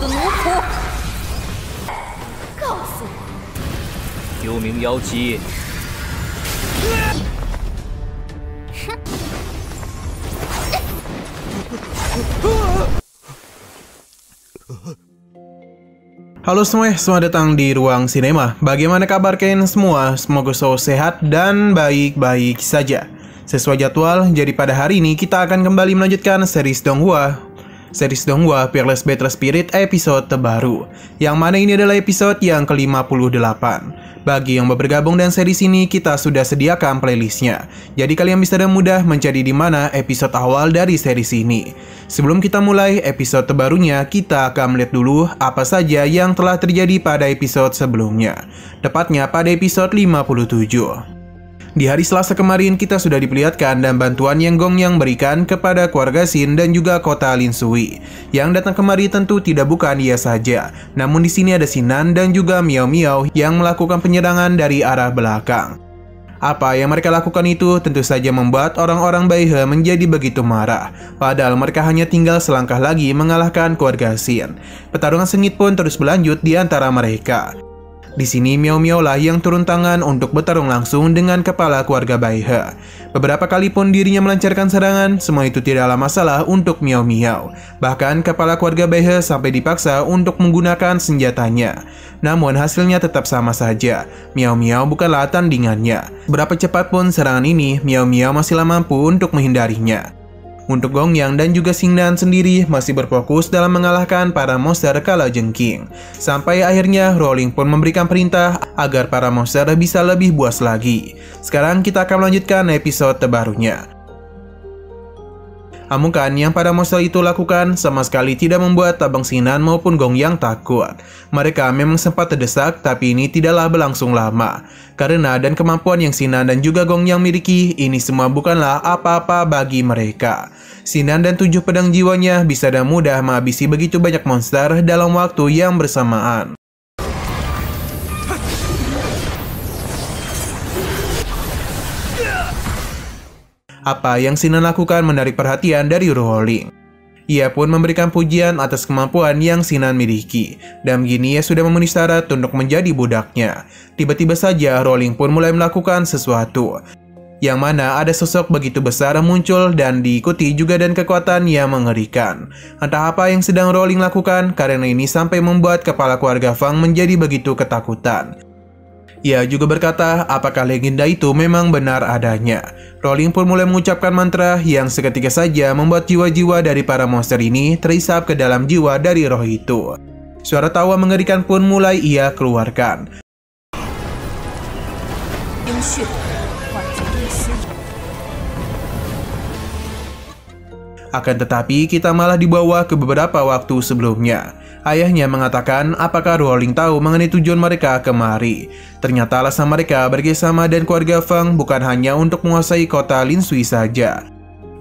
的奴仆！告诉我，幽冥妖姬。 Halo semuanya, selamat datang di Ruang Sinema. Bagaimana kabar kalian semua? Semoga selalu sehat dan baik-baik saja. Sesuai jadwal, jadi pada hari ini kita akan kembali melanjutkan series Donghua. Series Donghua Fearless Battle Spirit episode terbaru, yang mana ini adalah episode yang ke-58. Bagi yang bergabung dengan series ini, kita sudah sediakan playlistnya. Jadi kalian bisa dengan mudah mencari di mana episode awal dari series ini. Sebelum kita mulai episode terbarunya, kita akan melihat dulu apa saja yang telah terjadi pada episode sebelumnya. Tepatnya pada episode 57. Di hari Selasa kemarin kita sudah diperlihatkan dan bantuan yang Gong Yang berikan kepada keluarga Xin dan juga kota Lin Sui. Yang datang kemari tentu tidak bukan dia saja, namun di sini ada Sinan dan juga Miao Miao yang melakukan penyerangan dari arah belakang. Apa yang mereka lakukan itu tentu saja membuat orang-orang Baihe menjadi begitu marah. Padahal mereka hanya tinggal selangkah lagi mengalahkan keluarga Xin. Pertarungan sengit pun terus berlanjut di antara mereka. Di sini Miao Miao lah yang turun tangan untuk bertarung langsung dengan kepala keluarga Baihe. Beberapa kali pun dirinya melancarkan serangan, semua itu tidaklah masalah untuk Miao Miao. Bahkan kepala keluarga Baihe sampai dipaksa untuk menggunakan senjatanya. Namun hasilnya tetap sama saja. Miao Miao bukanlah tandingannya. Berapa cepat pun serangan ini, Miao Miao masihlah mampu untuk menghindarinya. Untuk Gong Yang dan juga Xingnan sendiri masih berfokus dalam mengalahkan para monster kalajengking. Sampai akhirnya Rowling pun memberikan perintah agar para monster bisa lebih buas lagi. Sekarang kita akan melanjutkan episode terbarunya. Amukan yang para monster itu lakukan sama sekali tidak membuat Abang Xingnan maupun Gong Yang takut. Mereka memang sempat terdesak, tapi ini tidaklah berlangsung lama. Karena dan kemampuan yang Xingnan dan juga Gong Yang miliki, ini semua bukanlah apa-apa bagi mereka. Xingnan dan 7 pedang jiwanya bisa dengan mudah menghabisi begitu banyak monster dalam waktu yang bersamaan. Apa yang Xingnan lakukan menarik perhatian dari Rowling. Ia pun memberikan pujian atas kemampuan yang Xingnan miliki, dan begini ia sudah memenuhi syarat untuk menjadi budaknya. Tiba-tiba saja Rowling pun mulai melakukan sesuatu, yang mana ada sosok begitu besar muncul dan diikuti juga dan kekuatan yang mengerikan. Entah apa yang sedang Rowling lakukan, karena ini sampai membuat kepala keluarga Fang menjadi begitu ketakutan. Ia juga berkata apakah legenda itu memang benar adanya. Rowling pun mulai mengucapkan mantra yang seketika saja membuat jiwa-jiwa dari para monster ini terisap ke dalam jiwa dari roh itu. Suara tawa mengerikan pun mulai ia keluarkan. Akan tetapi kita malah dibawa ke beberapa waktu sebelumnya. Ayahnya mengatakan apakah Rowling tahu mengenai tujuan mereka kemari. Ternyata alasan mereka bekerjasama dan keluarga Fang bukan hanya untuk menguasai kota Lin Sui saja,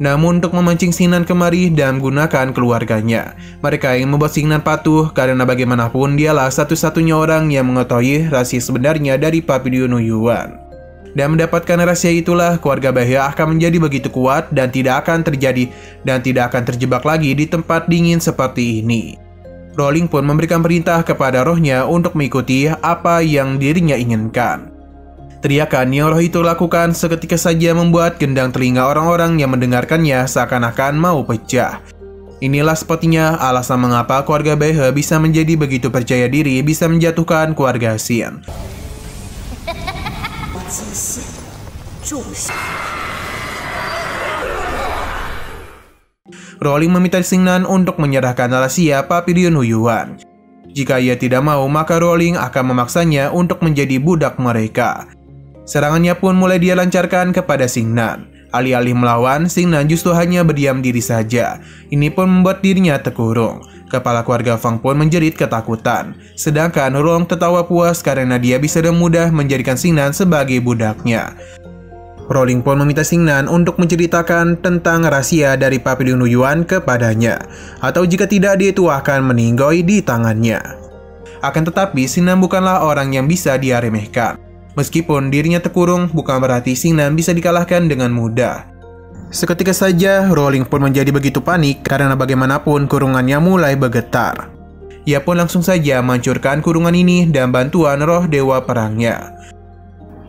namun untuk memancing Xingnan kemari dan menggunakan keluarganya. Mereka ingin membuat Xingnan patuh karena bagaimanapun dialah satu-satunya orang yang mengetahui rahasia sebenarnya dari Papillon Yuan. Dan mendapatkan rahasia itulah keluarga Baihe akan menjadi begitu kuat dan tidak akan terjebak lagi di tempat dingin seperti ini. Rowling pun memberikan perintah kepada rohnya untuk mengikuti apa yang dirinya inginkan. Teriakan yang roh itu lakukan seketika saja membuat gendang telinga orang-orang yang mendengarkannya seakan-akan mau pecah. Inilah sepertinya alasan mengapa keluarga Baihe bisa menjadi begitu percaya diri bisa menjatuhkan keluarga Xin. Rowling meminta Xingnan untuk menyerahkan rahasia Papillon Yuan. Jika ia tidak mau, maka Rowling akan memaksanya untuk menjadi budak mereka. Serangannya pun mulai dia lancarkan kepada Xingnan. Alih-alih melawan, Xingnan justru hanya berdiam diri saja. Ini pun membuat dirinya terkurung. Kepala keluarga Fang pun menjerit ketakutan. Sedangkan Rowling tertawa puas karena dia bisa dengan mudah menjadikan Xingnan sebagai budaknya. Rowling pun meminta Xingnan untuk menceritakan tentang rahasia dari Papillon Yuan kepadanya, atau jika tidak dia itu akan meninggoy di tangannya. Akan tetapi Xingnan bukanlah orang yang bisa dia remehkan. Meskipun dirinya terkurung, bukan berarti Xingnan bisa dikalahkan dengan mudah. Seketika saja Rowling pun menjadi begitu panik karena bagaimanapun kurungannya mulai bergetar. Ia pun langsung saja menghancurkan kurungan ini dan bantuan roh dewa perangnya.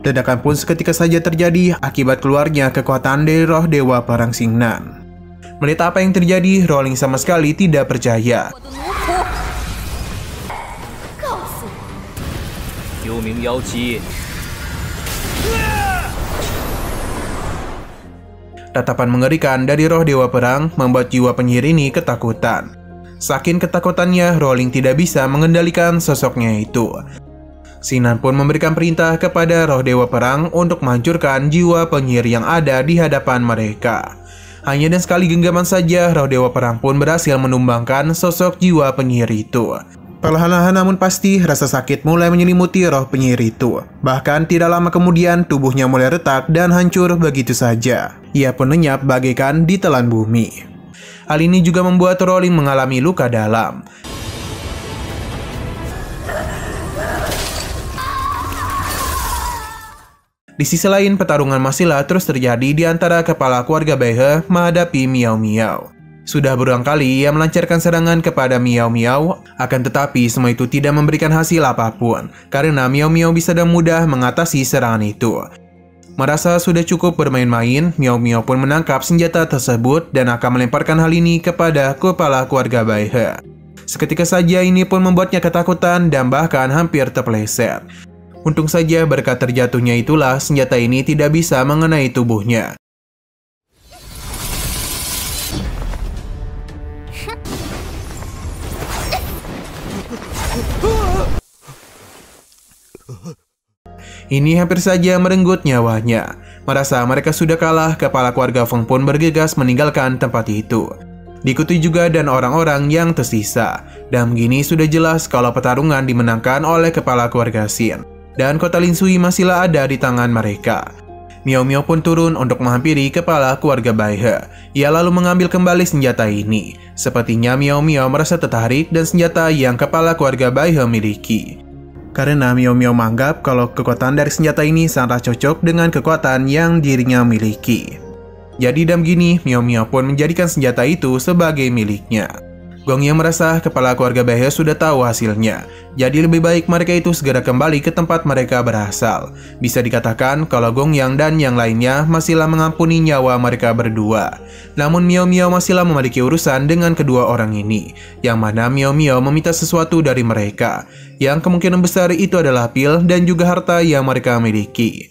Ledakan pun seketika saja terjadi akibat keluarnya kekuatan dari roh dewa perang Xingnan. Melihat apa yang terjadi, Rowling sama sekali tidak percaya. Tatapan mengerikan dari roh dewa perang membuat jiwa penyihir ini ketakutan. Saking ketakutannya, Rowling tidak bisa mengendalikan sosoknya itu. Xingnan pun memberikan perintah kepada roh dewa perang untuk menghancurkan jiwa penyihir yang ada di hadapan mereka. Hanya dan sekali genggaman saja, roh dewa perang pun berhasil menumbangkan sosok jiwa penyihir itu. Perlahan-lahan namun pasti, rasa sakit mulai menyelimuti roh penyihir itu. Bahkan tidak lama kemudian, tubuhnya mulai retak dan hancur begitu saja. Ia pun lenyap bagaikan ditelan bumi. Hal ini juga membuat Rowling mengalami luka dalam. Di sisi lain, pertarungan masihlah terus terjadi di antara kepala keluarga Baihe menghadapi Miao Miao. Sudah berulang kali ia melancarkan serangan kepada Miao Miao, akan tetapi semua itu tidak memberikan hasil apapun, karena Miao Miao bisa dengan mudah mengatasi serangan itu. Merasa sudah cukup bermain-main, Miao Miao pun menangkap senjata tersebut dan akan melemparkan hal ini kepada kepala keluarga Baihe. Seketika saja ini pun membuatnya ketakutan dan bahkan hampir terpeleset. Untung saja berkat terjatuhnya itulah senjata ini tidak bisa mengenai tubuhnya. Ini hampir saja merenggut nyawanya. Merasa mereka sudah kalah, kepala keluarga Feng pun bergegas meninggalkan tempat itu. Diikuti juga dan orang-orang yang tersisa. Dan begini sudah jelas kalau pertarungan dimenangkan oleh kepala keluarga Xin. Dan kota Lin Sui masihlah ada di tangan mereka. Miao Miao pun turun untuk menghampiri kepala keluarga Baihe. Ia lalu mengambil kembali senjata ini. Sepertinya Miao Miao merasa tertarik dan senjata yang kepala keluarga Baihe miliki. Karena Miao Miao menganggap kalau kekuatan dari senjata ini sangat cocok dengan kekuatan yang dirinya miliki. Jadi dan begini, Miao Miao pun menjadikan senjata itu sebagai miliknya. Gong yang merasa kepala keluarga Baihe sudah tahu hasilnya. Jadi lebih baik mereka itu segera kembali ke tempat mereka berasal. Bisa dikatakan kalau Gong Yang dan yang lainnya masihlah mengampuni nyawa mereka berdua. Namun Miao Miao masihlah memiliki urusan dengan kedua orang ini. Yang mana Miao Miao meminta sesuatu dari mereka. Yang kemungkinan besar itu adalah pil dan juga harta yang mereka miliki.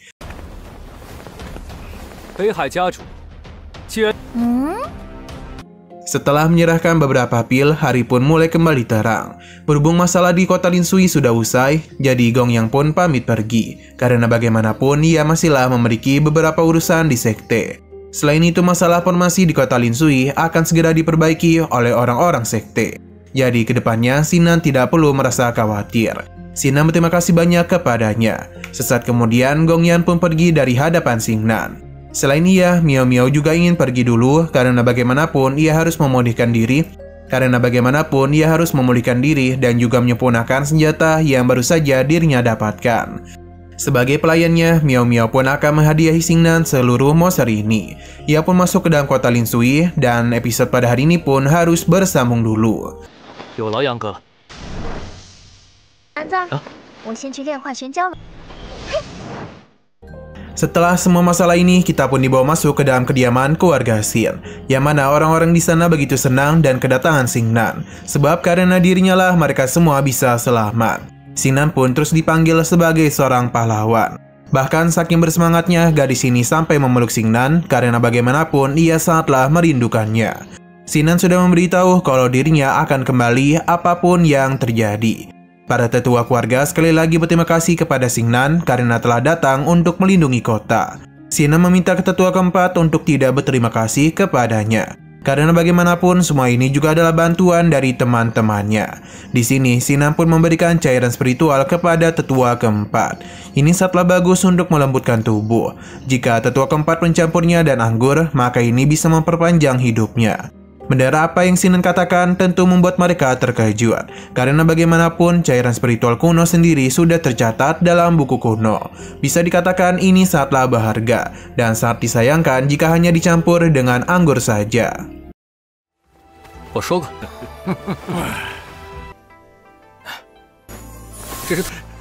Setelah menyerahkan beberapa pil, hari pun mulai kembali terang. Berhubung masalah di kota Lin Sui sudah usai, jadi Gong Yang pun pamit pergi. Karena bagaimanapun ia masihlah memiliki beberapa urusan di sekte. Selain itu, masalah formasi di kota Lin Sui akan segera diperbaiki oleh orang-orang sekte. Jadi kedepannya Xingnan tidak perlu merasa khawatir. Xingnan berterima kasih banyak kepadanya. Sesaat kemudian Gong Yan pun pergi dari hadapan Xingnan. Selain ia, Miao Miao juga ingin pergi dulu karena bagaimanapun ia harus memulihkan diri. Dan juga menyempurnakan senjata yang baru saja dirinya dapatkan. Sebagai pelayannya, Miao Miao pun akan menghadiahi Xingnan seluruh monster ini. Ia pun masuk ke dalam kota Lin Sui dan episode pada hari ini pun harus bersambung dulu. 有劳杨哥。儿子，我先去练化玄蛟了。 Setelah semua masalah ini, kita pun dibawa masuk ke dalam kediaman keluarga Xin, yang mana orang-orang di sana begitu senang dan kedatangan Xingnan, sebab karena dirinya lah mereka semua bisa selamat. Xingnan pun terus dipanggil sebagai seorang pahlawan. Bahkan saking bersemangatnya, gadis ini sampai memeluk Xingnan karena bagaimanapun ia sangatlah merindukannya. Xingnan sudah memberitahu kalau dirinya akan kembali apapun yang terjadi. Para tetua keluarga sekali lagi berterima kasih kepada Xingnan karena telah datang untuk melindungi kota. Xingnan meminta ke tetua keempat untuk tidak berterima kasih kepadanya. Karena bagaimanapun semua ini juga adalah bantuan dari teman-temannya. Di sini Xingnan pun memberikan cairan spiritual kepada tetua keempat. Ini sangatlah bagus untuk melembutkan tubuh. Jika tetua keempat mencampurnya dan anggur, maka ini bisa memperpanjang hidupnya. Mendengar apa yang Xingnan katakan tentu membuat mereka terkejut, karena bagaimanapun cairan spiritual kuno sendiri sudah tercatat dalam buku kuno. Bisa dikatakan ini sangatlah berharga, dan sangat disayangkan jika hanya dicampur dengan anggur saja.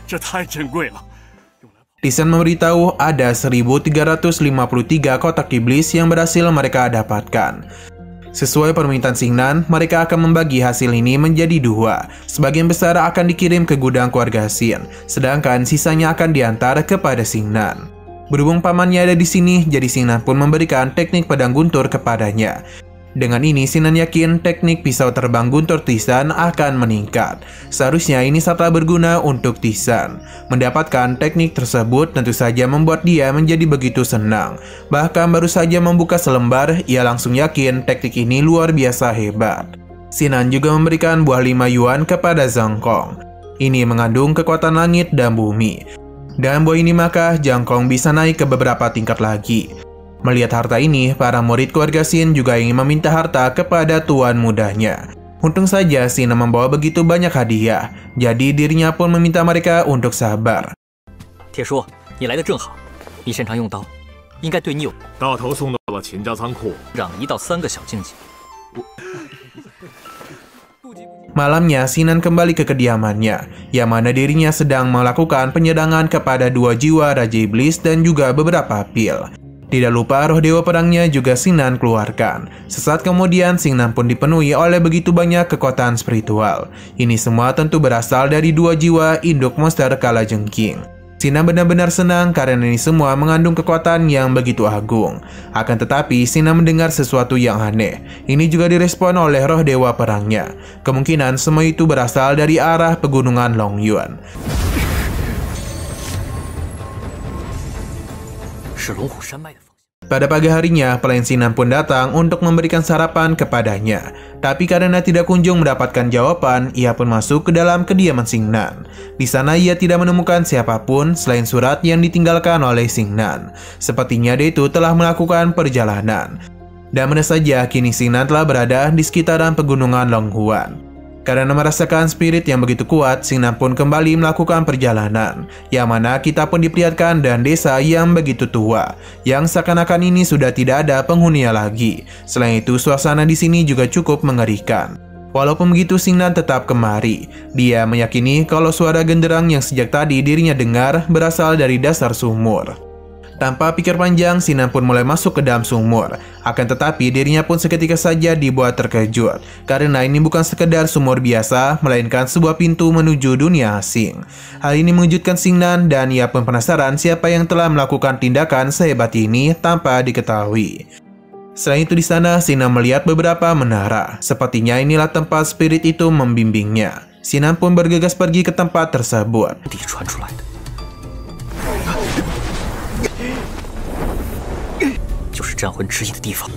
这太珍贵了。 Tisan memberitahu ada 1.353 kotak iblis yang berhasil mereka dapatkan. Sesuai permintaan Xingnan, mereka akan membagi hasil ini menjadi dua. Sebagian besar akan dikirim ke gudang keluarga Xin, sedangkan sisanya akan diantar kepada Xingnan. Berhubung pamannya ada di sini, jadi Xingnan pun memberikan teknik pedang guntur kepadanya. Dengan ini, Xingnan yakin teknik pisau terbang guntur Tisan akan meningkat. Seharusnya ini sangatlah berguna untuk Tisan. Mendapatkan teknik tersebut tentu saja membuat dia menjadi begitu senang. Bahkan baru saja membuka selembar, ia langsung yakin teknik ini luar biasa hebat. Xingnan juga memberikan buah 5 yuan kepada Zhang Kong. Ini mengandung kekuatan langit dan bumi. Dan buah ini maka Zhang Kong bisa naik ke beberapa tingkat lagi. Melihat harta ini, para murid keluarga Xin juga ingin meminta harta kepada tuan mudanya. Untung saja Xin membawa begitu banyak hadiah, jadi dirinya pun meminta mereka untuk sabar. 铁叔，你来的正好，你擅长用刀，应该对你有。大头送到了秦家仓库，让1到3个小境界。 Malamnya, Xingnan kembali ke kediamannya, yang mana dirinya sedang melakukan penyerangan kepada 2 jiwa Raja Iblis dan juga beberapa pil. Tidak lupa roh dewa perangnya juga Xingnan keluarkan. Sesaat kemudian Xingnan pun dipenuhi oleh begitu banyak kekuatan spiritual. Ini semua tentu berasal dari 2 jiwa induk monster kalajengking. Xingnan benar-benar senang karena ini semua mengandung kekuatan yang begitu agung. Akan tetapi Xingnan mendengar sesuatu yang aneh. Ini juga direspon oleh roh dewa perangnya. Kemungkinan semua itu berasal dari arah pegunungan Longyuan. 是龙虎山脉的方向。 Pada pagi harinya, pelayan Xingnan pun datang untuk memberikan sarapan kepadanya. Tapi karena tidak kunjung mendapatkan jawaban, ia pun masuk ke dalam kediaman Xingnan. Di sana ia tidak menemukan siapapun selain surat yang ditinggalkan oleh Xingnan. Sepertinya dia itu telah melakukan perjalanan. Dan benar saja kini Xingnan telah berada di sekitaran pegunungan Longhuan. Karena merasakan spirit yang begitu kuat, Xingnan pun kembali melakukan perjalanan, yang mana kita pun diperlihatkan dan desa yang begitu tua, yang seakan-akan ini sudah tidak ada penghuninya lagi. Selain itu, suasana di sini juga cukup mengerikan. Walaupun begitu, Xingnan tetap kemari. Dia meyakini kalau suara genderang yang sejak tadi dirinya dengar berasal dari dasar sumur. Tanpa pikir panjang, Xingnan pun mulai masuk ke dalam sumur. Akan tetapi, dirinya pun seketika saja dibuat terkejut. Karena ini bukan sekedar sumur biasa, melainkan sebuah pintu menuju dunia asing. Hal ini mengejutkan Xingnan dan ia pun penasaran siapa yang telah melakukan tindakan sehebat ini tanpa diketahui. Selain itu di sana, Xingnan melihat beberapa menara. Sepertinya inilah tempat spirit itu membimbingnya. Xingnan pun bergegas pergi ke tempat tersebut. 传出来的，就是战魂指引的地方。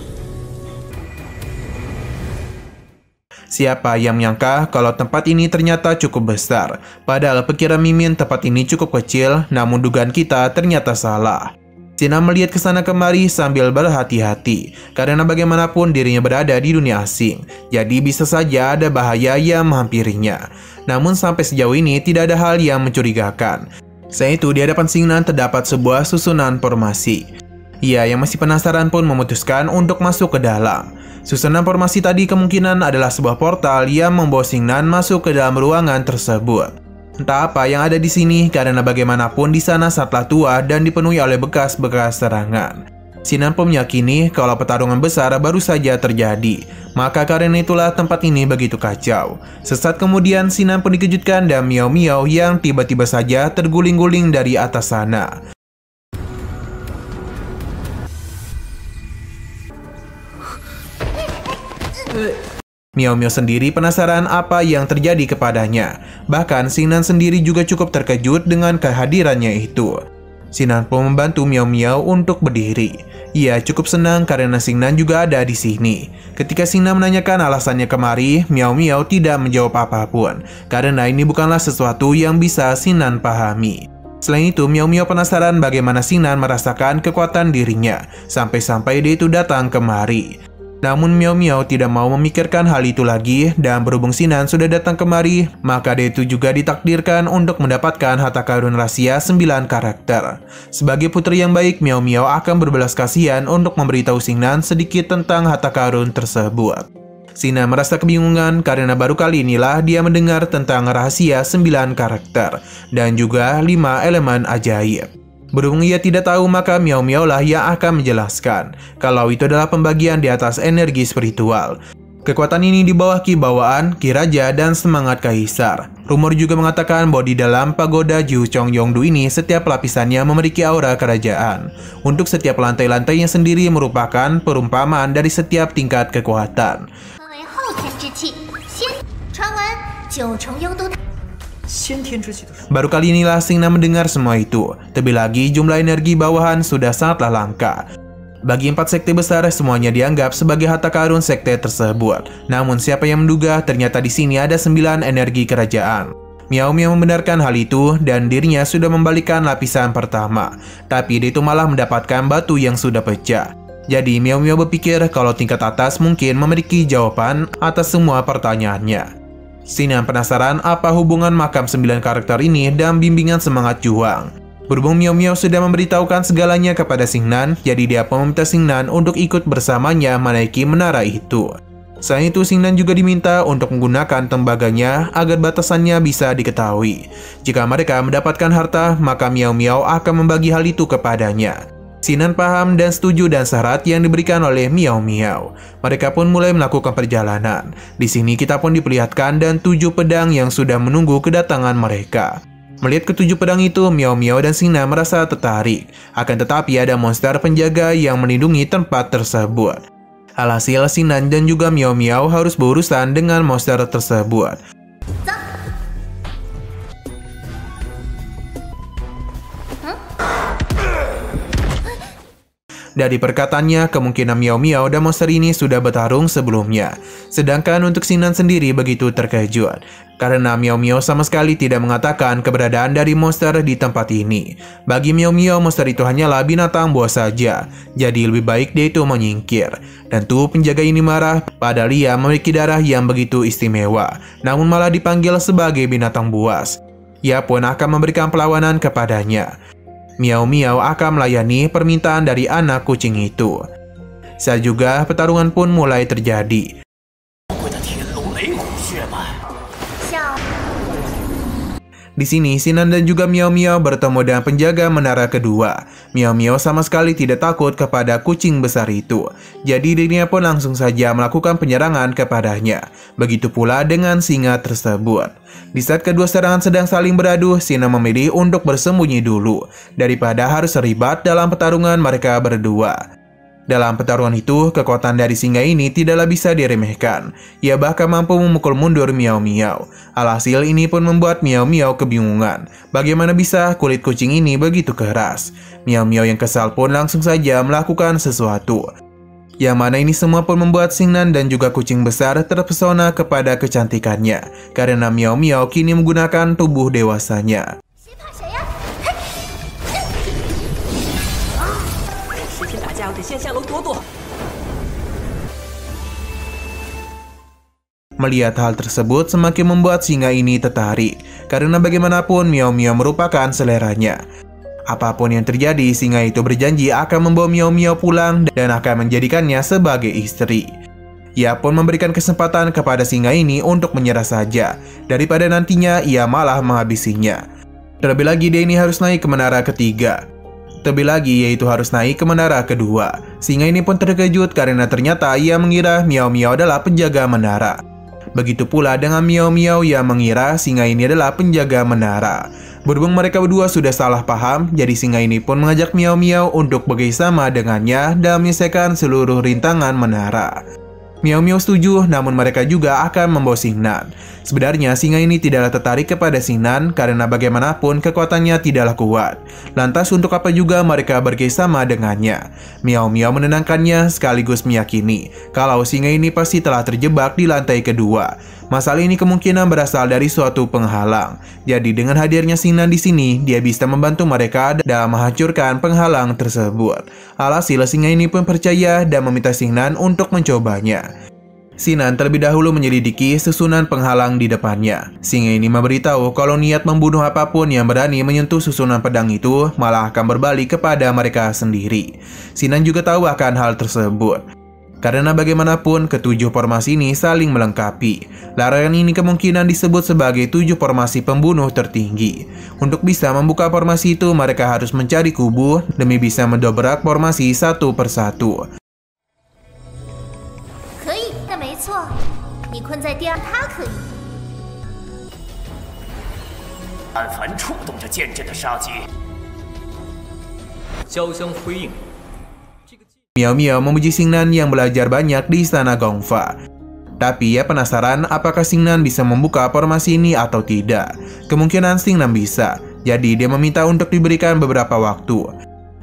Siapa yang menyangka kalau tempat ini ternyata cukup besar. Padahal pikiran Mimin tempat ini cukup kecil, namun dugaan kita ternyata salah. Xingnan melihat ke sana kemari sambil berhati-hati, karena bagaimanapun dirinya berada di dunia asing, jadi bisa saja ada bahaya yang menghampirinya. Namun sampai sejauh ini tidak ada hal yang mencurigakan. Selain itu, di hadapan Xingnan terdapat sebuah susunan formasi. Ia yang masih penasaran pun memutuskan untuk masuk ke dalam. Susunan formasi tadi kemungkinan adalah sebuah portal yang membawa Xingnan masuk ke dalam ruangan tersebut. Entah apa yang ada di sini, karena bagaimanapun di sana sangatlah tua dan dipenuhi oleh bekas-bekas serangan. Xingnan pun meyakini kalau pertarungan besar baru saja terjadi. Maka karena itulah tempat ini begitu kacau. Sesaat kemudian Xingnan pun dikejutkan dan Miao Miao yang tiba-tiba saja terguling-guling dari atas sana. Miao Miao sendiri penasaran apa yang terjadi kepadanya. Bahkan Xingnan sendiri juga cukup terkejut dengan kehadirannya itu. Xingnan pun membantu Miao Miao untuk berdiri. Ia cukup senang karena Xingnan juga ada di sini. Ketika Xingnan menanyakan alasannya kemari, Miao Miao tidak menjawab apapun, karena ini bukanlah sesuatu yang bisa Xingnan pahami. Selain itu, Miao Miao penasaran bagaimana Xingnan merasakan kekuatan dirinya, sampai-sampai dia itu datang kemari. Namun Miao Miao tidak mau memikirkan hal itu lagi, dan berhubung Xingnan sudah datang kemari, maka dia itu juga ditakdirkan untuk mendapatkan harta karun rahasia 9 karakter. Sebagai putri yang baik, Miao Miao akan berbelas kasihan untuk memberitahu Xingnan sedikit tentang harta karun tersebut. Sinan merasa kebingungan karena baru kali inilah dia mendengar tentang rahasia 9 karakter dan juga 5 elemen ajaib. Berhubung ia tidak tahu, maka Miao Miao lah yang akan menjelaskan kalau itu adalah pembagian di atas energi spiritual. Kekuatan ini di bawah ki bawaan, ki raja, dan semangat kaisar. Rumor juga mengatakan bahwa di dalam pagoda Jiu Chong Yongdu ini setiap lapisannya memiliki aura kerajaan. Untuk setiap lantai-lantainya sendiri merupakan perumpamaan dari setiap tingkat kekuatan. Baru kali inilah Xingnan mendengar semua itu. Terlebih lagi jumlah energi bawahan sudah sangatlah langka. Bagi 4 sekte besar, semuanya dianggap sebagai harta karun sekte tersebut. Namun siapa yang menduga ternyata di sini ada 9 energi kerajaan. Miao Miao membenarkan hal itu dan dirinya sudah membalikkan lapisan pertama. Tapi dia itu malah mendapatkan batu yang sudah pecah. Jadi Miao Miao berpikir kalau tingkat atas mungkin memiliki jawaban atas semua pertanyaannya. Sinan penasaran apa hubungan makam 9 karakter ini dan bimbingan semangat juang. Berhubung Miao Miao sudah memberitahukan segalanya kepada Xingnan, jadi dia pun meminta Xingnan untuk ikut bersamanya menaiki menara itu. Selain itu, Xingnan juga diminta untuk menggunakan tembaganya agar batasannya bisa diketahui. Jika mereka mendapatkan harta, maka Miao Miao akan membagi hal itu kepadanya. Xingnan paham dan setuju dan syarat yang diberikan oleh Miao Miao. Mereka pun mulai melakukan perjalanan. Di sini kita pun diperlihatkan dan 7 pedang yang sudah menunggu kedatangan mereka. Melihat ke-7 pedang itu, Miao Miao dan Xingnan merasa tertarik. Akan tetapi ada monster penjaga yang melindungi tempat tersebut. Alhasil Xingnan dan juga Miao Miao harus berurusan dengan monster tersebut. Dari perkataannya, kemungkinan Miao Miao dan monster ini sudah bertarung sebelumnya. Sedangkan untuk Xingnan sendiri begitu terkejut, karena Miao Miao sama sekali tidak mengatakan keberadaan dari monster di tempat ini. Bagi Miao Miao, monster itu hanyalah binatang buas saja, jadi lebih baik dia itu menyingkir. Dan tuh penjaga ini marah, padahal ia memiliki darah yang begitu istimewa, namun malah dipanggil sebagai binatang buas. Ia pun akan memberikan perlawanan kepadanya. Miao Miao akan melayani permintaan dari anak kucing itu. Saat juga pertarungan pun mulai terjadi. Di sini, Sinan dan juga Miao Miao bertemu dengan penjaga menara kedua. Miao Miao sama sekali tidak takut kepada kucing besar itu. Jadi dirinya pun langsung saja melakukan penyerangan kepadanya. Begitu pula dengan singa tersebut. Di saat kedua serangan sedang saling beradu, Sinan memilih untuk bersembunyi dulu daripada harus terlibat dalam pertarungan mereka berdua. Dalam pertarungan itu, kekuatan dari singa ini tidaklah bisa diremehkan. Ia bahkan mampu memukul mundur Miao Miao. Alhasil ini pun membuat Miao Miao kebingungan. Bagaimana bisa kulit kucing ini begitu keras? Miao Miao yang kesal pun langsung saja melakukan sesuatu. Yang mana ini semua pun membuat Xingnan dan juga kucing besar terpesona kepada kecantikannya. Karena Miao Miao kini menggunakan tubuh dewasanya. Melihat hal tersebut semakin membuat singa ini tertarik, karena bagaimanapun Miao Miao merupakan seleranya. Apapun yang terjadi, singa itu berjanji akan membawa Miao Miao pulang dan akan menjadikannya sebagai istri. Ia pun memberikan kesempatan kepada singa ini untuk menyerah saja, daripada nantinya ia malah menghabisinya. Terlebih lagi dia ini harus naik ke menara ketiga. Terlebih lagi yaitu harus naik ke menara kedua. Singa ini pun terkejut karena ternyata ia mengira Miao Miao adalah penjaga menara. Begitu pula dengan Miao Miao yang mengira singa ini adalah penjaga menara. Berhubung mereka berdua sudah salah paham, jadi singa ini pun mengajak Miao Miao untuk bekerjasama dengannya dalam menyelesaikan seluruh rintangan menara. Miao Miao setuju, namun mereka juga akan membawa Xingnan. Sebenarnya singa ini tidaklah tertarik kepada Xingnan karena bagaimanapun kekuatannya tidaklah kuat. Lantas untuk apa juga mereka bekerjasama dengannya? Miao Miao menenangkannya sekaligus meyakini kalau singa ini pasti telah terjebak di lantai kedua. Masalah ini kemungkinan berasal dari suatu penghalang. Jadi dengan hadirnya Xingnan di sini, dia bisa membantu mereka dalam menghancurkan penghalang tersebut. Alhasil singa ini pun percaya dan meminta Xingnan untuk mencobanya. Xingnan terlebih dahulu menyelidiki susunan penghalang di depannya. Singa ini memberitahu kalau niat membunuh apapun yang berani menyentuh susunan pedang itu malah akan berbalik kepada mereka sendiri. Xingnan juga tahu akan hal tersebut. Karena bagaimanapun, ketujuh formasi ini saling melengkapi. Larangan ini kemungkinan disebut sebagai 7 formasi pembunuh tertinggi. Untuk bisa membuka formasi itu, mereka harus mencari kubu demi bisa mendobrak formasi satu persatu. 可以，但没错，你困在第二，他可以。但凡触动着剑阵的杀机，交相辉映。 Miao Miao memuji Xingnan yang belajar banyak di istana Gongfa. Tapi ia penasaran apakah Xingnan bisa membuka formasi ini atau tidak. Kemungkinan Xingnan bisa, jadi dia meminta untuk diberikan beberapa waktu.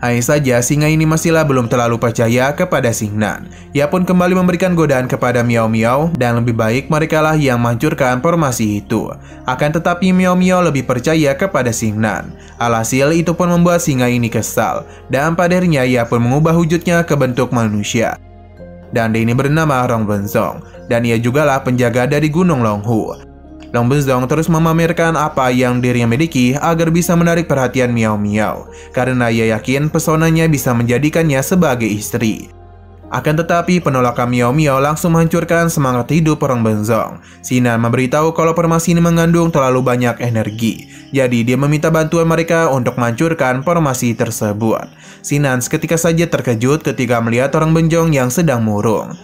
Hanya saja singa ini masihlah belum terlalu percaya kepada Xingnan. Ia pun kembali memberikan godaan kepada Miao Miao dan lebih baik merekalah yang menghancurkan formasi itu. Akan tetapi Miao Miao lebih percaya kepada Xingnan. Alhasil itu pun membuat singa ini kesal dan pada akhirnya ia pun mengubah wujudnya ke bentuk manusia. Dan dia ini bernama Rong Benzong dan ia jugalah penjaga dari Gunung Longhu. Rong Benzong terus memamerkan apa yang dirinya miliki agar bisa menarik perhatian Miao Miao, karena ia yakin pesonanya bisa menjadikannya sebagai istri. Akan tetapi penolakan Miao Miao langsung menghancurkan semangat hidup Rong Benzong. Xingnan memberitahu kalau formasi ini mengandung terlalu banyak energi, jadi dia meminta bantuan mereka untuk menghancurkan formasi tersebut. Xingnan seketika saja terkejut ketika melihat Rong Benzong yang sedang murung.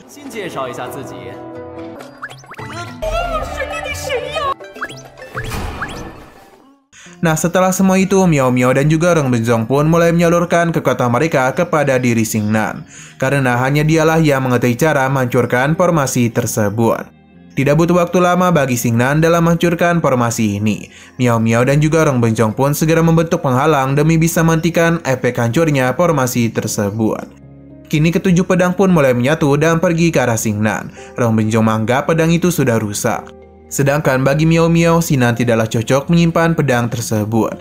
Nah, setelah semua itu, Miao Miao dan juga Rong Benzong pun mulai menyalurkan kekuatan mereka kepada diri Xingnan, karena hanya dialah yang mengetahui cara menghancurkan formasi tersebut. Tidak butuh waktu lama bagi Xingnan dalam menghancurkan formasi ini. Miao Miao dan juga Rong Benzong pun segera membentuk penghalang demi bisa menghentikan efek hancurnya formasi tersebut. Kini ketujuh pedang pun mulai menyatu dan pergi ke arah Xingnan. Rong Benzong menganggap pedang itu sudah rusak. Sedangkan bagi Miao Miao, Xingnan tidaklah cocok menyimpan pedang tersebut.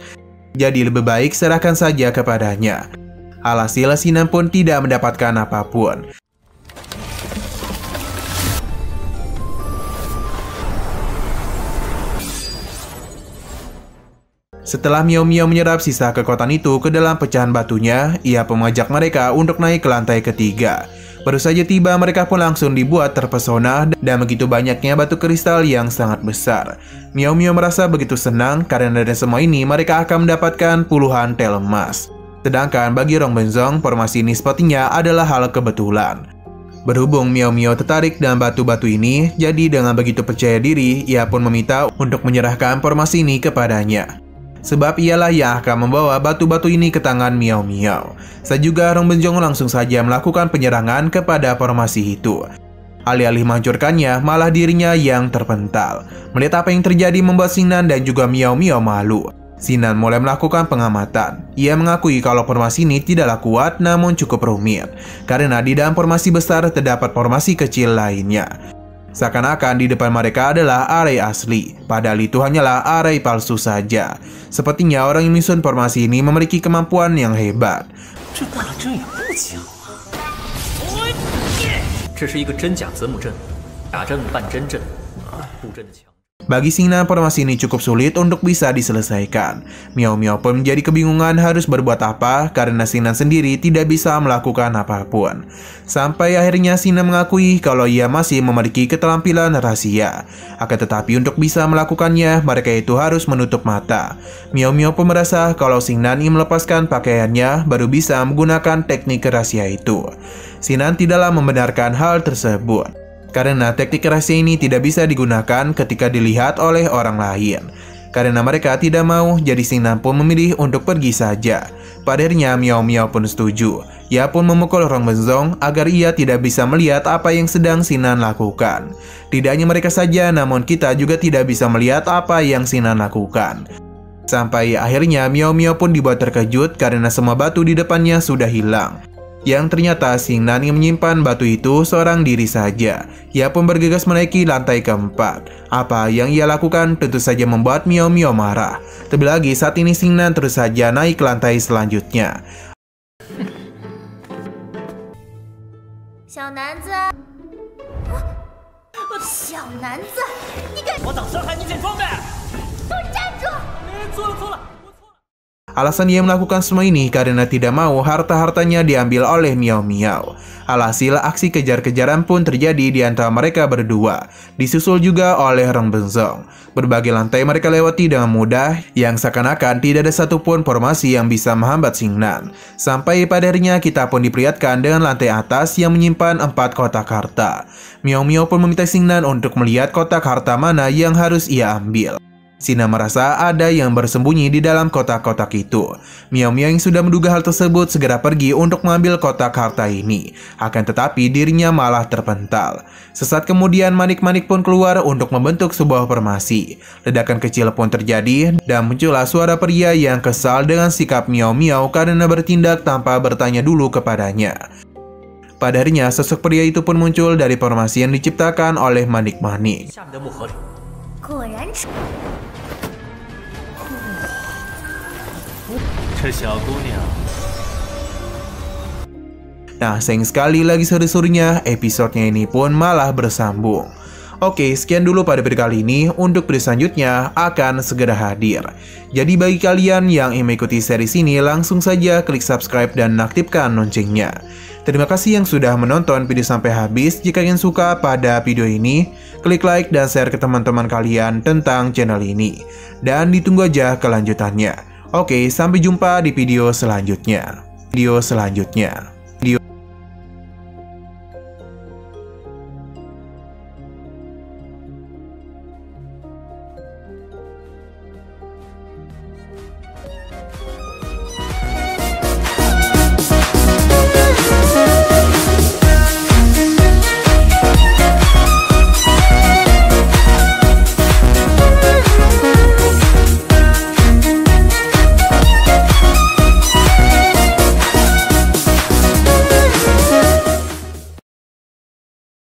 Jadi lebih baik serahkan saja kepadanya. Alhasil Xingnan pun tidak mendapatkan apapun. Setelah Miao Miao menyerap sisa kekuatan itu ke dalam pecahan batunya, ia pun mengajak mereka untuk naik ke lantai ketiga. Baru saja tiba, mereka pun langsung dibuat terpesona dan begitu banyaknya batu kristal yang sangat besar. Miao Miao merasa begitu senang karena dari semua ini mereka akan mendapatkan puluhan tel emas. Sedangkan bagi Rong Benzong, formasi ini sepertinya adalah hal kebetulan. Berhubung Miao Miao tertarik dengan batu-batu ini, jadi dengan begitu percaya diri, ia pun meminta untuk menyerahkan formasi ini kepadanya. Sebab ialah yang akan membawa batu-batu ini ke tangan Miao Miao. Saat juga Rong Benzong langsung saja melakukan penyerangan kepada formasi itu. Alih-alih menghancurkannya, malah dirinya yang terpental. Melihat apa yang terjadi membuat Xingnan dan juga Miao Miao malu. Xingnan mulai melakukan pengamatan. Ia mengakui kalau formasi ini tidaklah kuat namun cukup rumit. Karena di dalam formasi besar terdapat formasi kecil lainnya. Seakan-akan di depan mereka adalah array asli, padahal itu hanyalah array palsu saja. Sepertinya orang yang menyusun formasi ini memiliki kemampuan yang hebat. Bagi Xingnan, formasi ini cukup sulit untuk bisa diselesaikan. Miao Miao pun menjadi kebingungan harus berbuat apa karena Xingnan sendiri tidak bisa melakukan apapun. Sampai akhirnya Xingnan mengakui kalau ia masih memiliki keterampilan rahasia. Akan tetapi untuk bisa melakukannya, mereka itu harus menutup mata. Miao Miao pun merasa kalau Xingnan ingin melepaskan pakaiannya baru bisa menggunakan teknik rahasia itu. Xingnan tidaklah membenarkan hal tersebut. Karena teknik rahasia ini tidak bisa digunakan ketika dilihat oleh orang lain. Karena mereka tidak mau, jadi Xingnan pun memilih untuk pergi saja. Pada akhirnya Miao Miao pun setuju. Ia pun memukul Rong Benzong agar ia tidak bisa melihat apa yang sedang Xingnan lakukan. Tidak hanya mereka saja, namun kita juga tidak bisa melihat apa yang Xingnan lakukan. Sampai akhirnya Miao Miao pun dibuat terkejut karena semua batu di depannya sudah hilang. Yang ternyata Xingnan yang menyimpan batu itu seorang diri saja. Ia pun bergegas menaiki lantai keempat. Apa yang ia lakukan tentu saja membuat Miao Miao marah. Terlebih lagi saat ini Xingnan terus saja naik ke lantai selanjutnya. Alasan ia melakukan semua ini karena tidak mau harta-hartanya diambil oleh Miao Miao. Alhasil, aksi kejar-kejaran pun terjadi di antara mereka berdua, disusul juga oleh Rong Benzong. Berbagai lantai mereka lewati dengan mudah, yang seakan-akan tidak ada satupun formasi yang bisa menghambat Xingnan. Sampai pada akhirnya kita pun diperlihatkan dengan lantai atas yang menyimpan 4 kotak harta. Miao Miao pun meminta Xingnan untuk melihat kotak harta mana yang harus ia ambil. Xingnan merasa ada yang bersembunyi di dalam kotak-kotak itu. Miao Miao yang sudah menduga hal tersebut segera pergi untuk mengambil kotak harta ini. Akan tetapi dirinya malah terpental. Sesaat kemudian manik-manik pun keluar untuk membentuk sebuah formasi. Ledakan kecil pun terjadi dan muncullah suara pria yang kesal dengan sikap Miao Miao karena bertindak tanpa bertanya dulu kepadanya. Pada harinya sosok pria itu pun muncul dari formasi yang diciptakan oleh manik-manik. 下面的木盒里，果然这小姑娘 Nah, sayang sekali lagi seru-serunya, episodenya ini pun malah bersambung. Oke, sekian dulu pada video kali ini. Untuk video selanjutnya akan segera hadir. Jadi bagi kalian yang ingin mengikuti series ini, langsung saja klik subscribe dan aktifkan loncengnya. Terima kasih yang sudah menonton video sampai habis. Jika kalian suka pada video ini, klik like dan share ke teman-teman kalian tentang channel ini. Dan ditunggu aja kelanjutannya. Oke, sampai jumpa di video selanjutnya.